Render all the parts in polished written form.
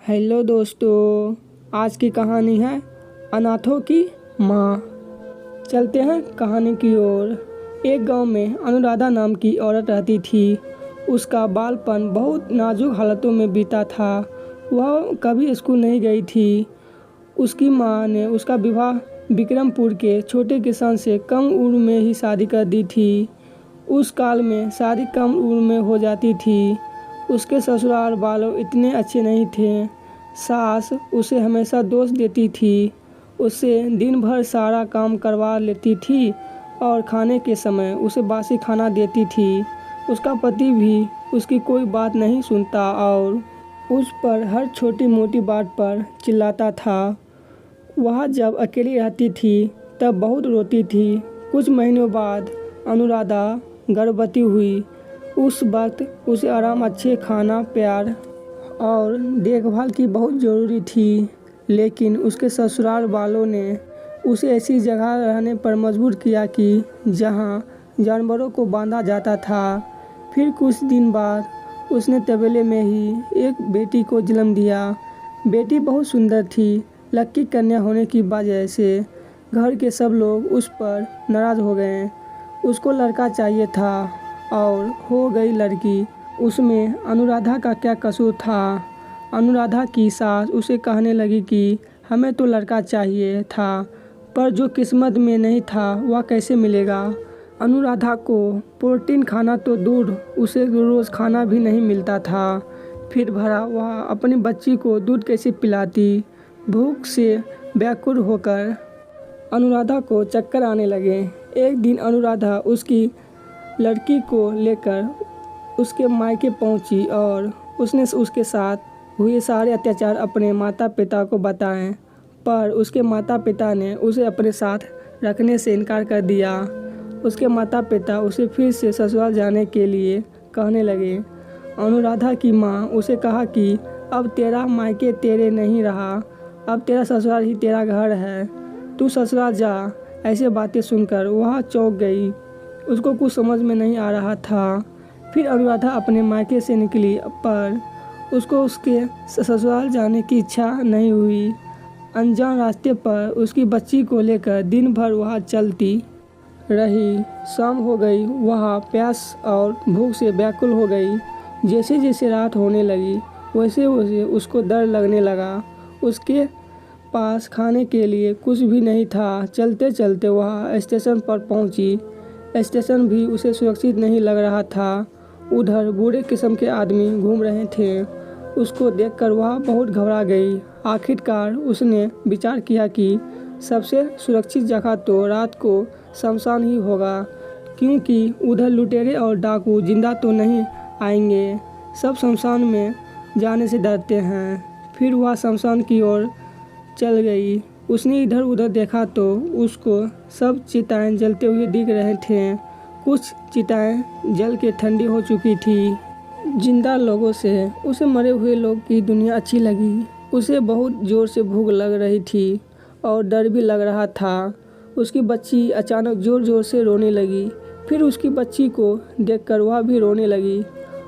Hello दोस्तों, आज की कहानी है अनाथों की माँ। चलते हैं कहानी की ओर। एक गांव में अनुराधा नाम की औरत रहती थी। उसका बालपन बहुत नाजुक हालतों में बीता था। वह कभी स्कूल नहीं गई थी। उसकी माँ ने उसका विवाह विक्रमपुर के छोटे किसान से कम उम्र में ही शादी कर दी थी। उस काल में शादी कम उम्र में हो जाती थी। उसके ससुराल वालों इतने अच्छे नहीं थे। सास उसे हमेशा दोष देती थी। उससे दिन भर सारा काम करवा लेती थी और खाने के समय उसे बासी खाना देती थी। उसका पति भी उसकी कोई बात नहीं सुनता और उस पर हर छोटी मोटी बात पर चिल्लाता था। वह जब अकेली रहती थी तब बहुत रोती थी। कुछ महीनों बाद अनुराधा गर्भवती हुई। उस वक्त उसे आराम, अच्छे खाना, प्यार और देखभाल की बहुत ज़रूरी थी। लेकिन उसके ससुराल वालों ने उसे ऐसी जगह रहने पर मजबूर किया कि जहाँ जानवरों को बांधा जाता था। फिर कुछ दिन बाद उसने तबेले में ही एक बेटी को जन्म दिया। बेटी बहुत सुंदर थी। लड़की कन्या होने की वजह से घर के सब लोग उस पर नाराज़ हो गए। उसको लड़का चाहिए था और हो गई लड़की। उसमें अनुराधा का क्या कसूर था। अनुराधा की सास उसे कहने लगी कि हमें तो लड़का चाहिए था, पर जो किस्मत में नहीं था वह कैसे मिलेगा। अनुराधा को प्रोटीन खाना तो दूर, उसे रोज़ खाना भी नहीं मिलता था। फिर भरा वह अपनी बच्ची को दूध कैसे पिलाती। भूख से व्याकुल होकर अनुराधा को चक्कर आने लगे। एक दिन अनुराधा उसकी लड़की को लेकर उसके मायके पहुंची और उसने उसके साथ हुए सारे अत्याचार अपने माता पिता को बताए। पर उसके माता पिता ने उसे अपने साथ रखने से इनकार कर दिया। उसके माता पिता उसे फिर से ससुराल जाने के लिए कहने लगे। अनुराधा की माँ उसे कहा कि अब तेरा मायके तेरे नहीं रहा, अब तेरा ससुराल ही तेरा घर है, तू ससुराल जा। ऐसे बातें सुनकर वह चौंक गई। उसको कुछ समझ में नहीं आ रहा था। फिर अनुराधा अपने मायके से निकली, पर उसको उसके ससुराल जाने की इच्छा नहीं हुई। अनजान रास्ते पर उसकी बच्ची को लेकर दिन भर वह चलती रही। शाम हो गई। वह प्यास और भूख से व्याकुल हो गई। जैसे जैसे रात होने लगी वैसे वैसे उसको डर लगने लगा। उसके पास खाने के लिए कुछ भी नहीं था। चलते चलते वह स्टेशन पर पहुंची। स्टेशन भी उसे सुरक्षित नहीं लग रहा था। उधर बूढ़े किस्म के आदमी घूम रहे थे। उसको देखकर वह बहुत घबरा गई। आखिरकार उसने विचार किया कि सबसे सुरक्षित जगह तो रात को शमशान ही होगा, क्योंकि उधर लुटेरे और डाकू जिंदा तो नहीं आएंगे। सब शमशान में जाने से डरते हैं। फिर वह शमशान की ओर चल गई। उसने इधर उधर देखा तो उसको सब चिताएं जलते हुए दिख रहे थे। कुछ चिताएं जल के ठंडी हो चुकी थी। जिंदा लोगों से उसे मरे हुए लोग की दुनिया अच्छी लगी। उसे बहुत ज़ोर से भूख लग रही थी और डर भी लग रहा था। उसकी बच्ची अचानक ज़ोर ज़ोर से रोने लगी। फिर उसकी बच्ची को देखकर वह भी रोने लगी।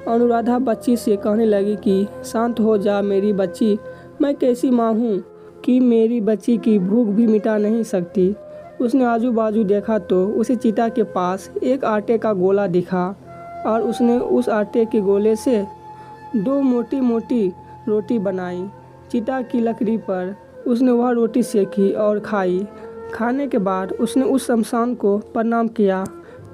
अनुराधा बच्ची से कहने लगी कि शांत हो जा मेरी बच्ची, मैं कैसी माँ हूँ कि मेरी बच्ची की भूख भी मिटा नहीं सकती। उसने आजू बाजू देखा तो उसे चिता के पास एक आटे का गोला दिखा और उसने उस आटे के गोले से 2 मोटी मोटी रोटी बनाई। चिता की लकड़ी पर उसने वह रोटी सेकी और खाई। खाने के बाद उसने उस शमशान को प्रणाम किया,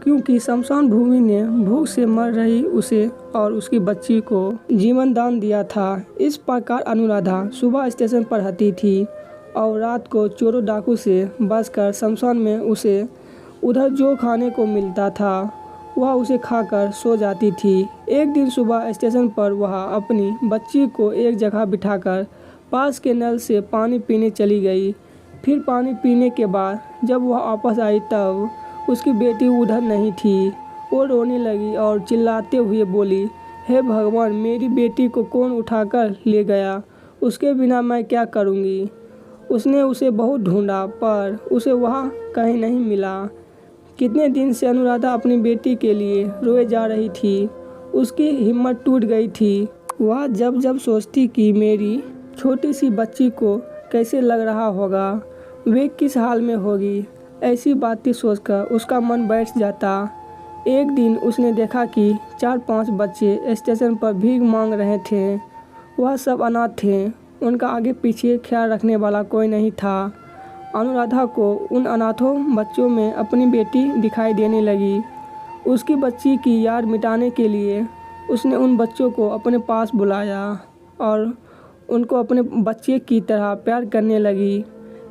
क्योंकि शमशान भूमि ने भूख से मर रही उसे और उसकी बच्ची को जीवन दान दिया था। इस प्रकार अनुराधा सुबह स्टेशन पर आती थी और रात को चोरों डाकू से बचकर शमशान में उसे उधर जो खाने को मिलता था वह उसे खाकर सो जाती थी। एक दिन सुबह स्टेशन पर वह अपनी बच्ची को एक जगह बिठाकर पास के नल से पानी पीने चली गई। फिर पानी पीने के बाद जब वह वापस आई तब उसकी बेटी उधर नहीं थी। वो रोने लगी और चिल्लाते हुए बोली, हे भगवान, मेरी बेटी को कौन उठाकर ले गया? उसके बिना मैं क्या करूँगी? उसने उसे बहुत ढूंढा पर उसे वहाँ कहीं नहीं मिला। कितने दिन से अनुराधा अपनी बेटी के लिए रोए जा रही थी। उसकी हिम्मत टूट गई थी। वह जब जब सोचती कि मेरी छोटी सी बच्ची को कैसे लग रहा होगा, वे किस हाल में होगी। ऐसी बातें सोचकर उसका मन बैठ जाता। एक दिन उसने देखा कि 4-5 बच्चे स्टेशन पर भीख मांग रहे थे। वह सब अनाथ थे, उनका आगे पीछे ख्याल रखने वाला कोई नहीं था। अनुराधा को उन अनाथों बच्चों में अपनी बेटी दिखाई देने लगी। उसकी बच्ची की याद मिटाने के लिए उसने उन बच्चों को अपने पास बुलाया और उनको अपने बच्चे की तरह प्यार करने लगी।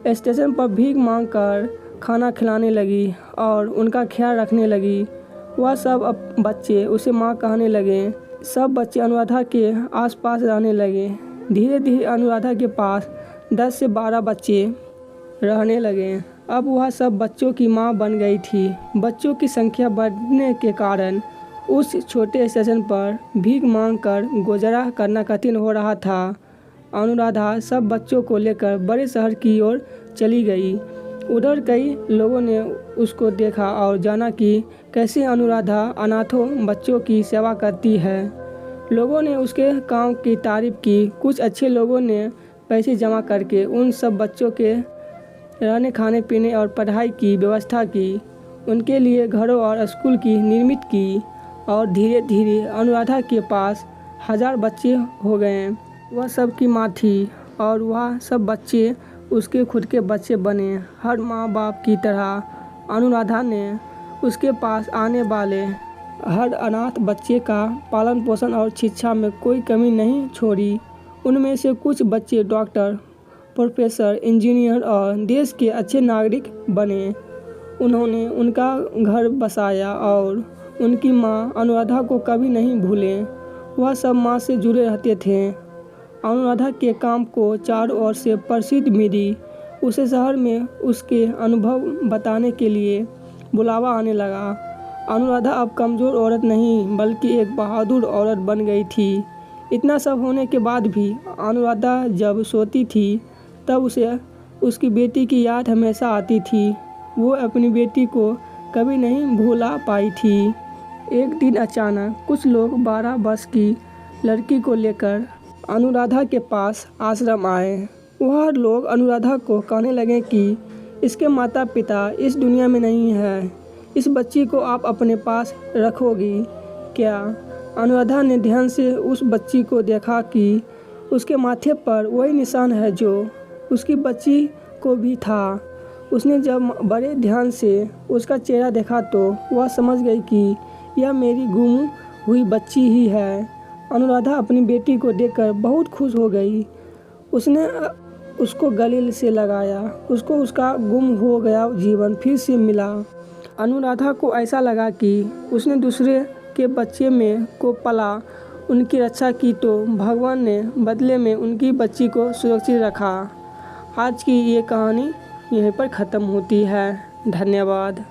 स्टेशन पर भीख मांगकर खाना खिलाने लगी और उनका ख्याल रखने लगी। वह सब बच्चे उसे माँ कहने लगे। सब बच्चे अनुराधा के आसपास रहने लगे। धीरे धीरे अनुराधा के पास 10 से 12 बच्चे रहने लगे। अब वह सब बच्चों की माँ बन गई थी। बच्चों की संख्या बढ़ने के कारण उस छोटे स्टेशन पर भीख मांगकर गुजारा करना कठिन हो रहा था। अनुराधा सब बच्चों को लेकर बड़े शहर की ओर चली गई। उधर कई लोगों ने उसको देखा और जाना कि कैसे अनुराधा अनाथों बच्चों की सेवा करती है। लोगों ने उसके काम की तारीफ की। कुछ अच्छे लोगों ने पैसे जमा करके उन सब बच्चों के रहने खाने पीने और पढ़ाई की व्यवस्था की। उनके लिए घरों और स्कूल की निर्मित की और धीरे धीरे अनुराधा के पास 1000 बच्चे हो गए। वह सबकी माँ थी और वह सब बच्चे उसके खुद के बच्चे बने। हर माँ बाप की तरह अनुराधा ने उसके पास आने वाले हर अनाथ बच्चे का पालन पोषण और शिक्षा में कोई कमी नहीं छोड़ी। उनमें से कुछ बच्चे डॉक्टर, प्रोफेसर, इंजीनियर और देश के अच्छे नागरिक बने। उन्होंने उनका घर बसाया और उनकी माँ अनुराधा को कभी नहीं भूले। वह सब माँ से जुड़े रहते थे। अनुराधा के काम को चारों ओर से प्रसिद्धि मिली। उसे शहर में उसके अनुभव बताने के लिए बुलावा आने लगा। अनुराधा अब कमज़ोर औरत नहीं बल्कि एक बहादुर औरत बन गई थी। इतना सब होने के बाद भी अनुराधा जब सोती थी तब उसे उसकी बेटी की याद हमेशा आती थी। वो अपनी बेटी को कभी नहीं भूला पाई थी। एक दिन अचानक कुछ लोग 12 वर्ष की लड़की को लेकर अनुराधा के पास आश्रम आए। वह लोग अनुराधा को कहने लगे कि इसके माता पिता इस दुनिया में नहीं है। इस बच्ची को आप अपने पास रखोगी क्या? अनुराधा ने ध्यान से उस बच्ची को देखा कि उसके माथे पर वही निशान है जो उसकी बच्ची को भी था। उसने जब बड़े ध्यान से उसका चेहरा देखा तो वह समझ गई कि यह मेरी गुम हुई बच्ची ही है। अनुराधा अपनी बेटी को देखकर बहुत खुश हो गई। उसने उसको गले से लगाया। उसको उसका गुम हो गया जीवन फिर से मिला। अनुराधा को ऐसा लगा कि उसने दूसरे के बच्चे में को पला, उनकी रक्षा की तो भगवान ने बदले में उनकी बच्ची को सुरक्षित रखा। आज की ये कहानी यहीं पर ख़त्म होती है। धन्यवाद।